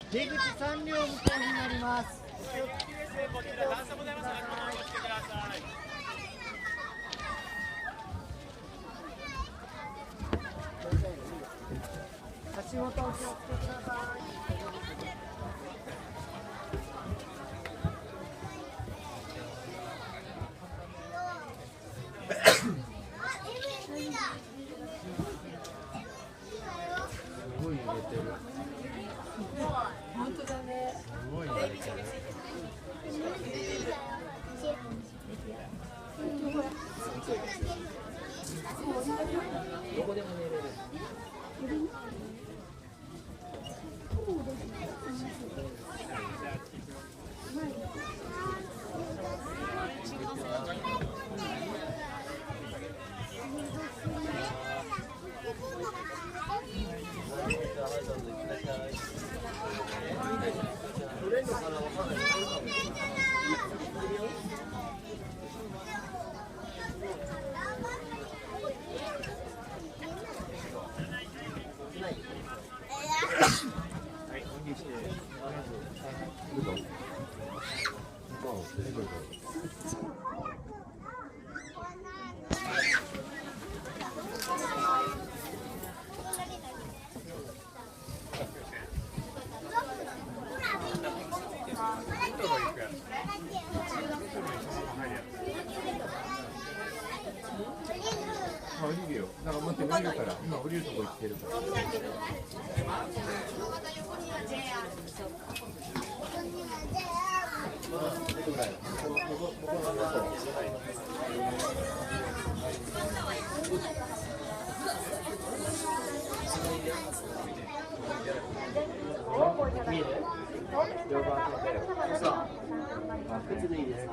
出口3両向こうになります。足元お気をつけください。すごい揺れてる。本当だね。すごい揺れてる。どこでも寝れる。降りるよ。だから待って降りるから。今降りるとこ行ってるから。見える？両側とか。そう。靴脱いでさ。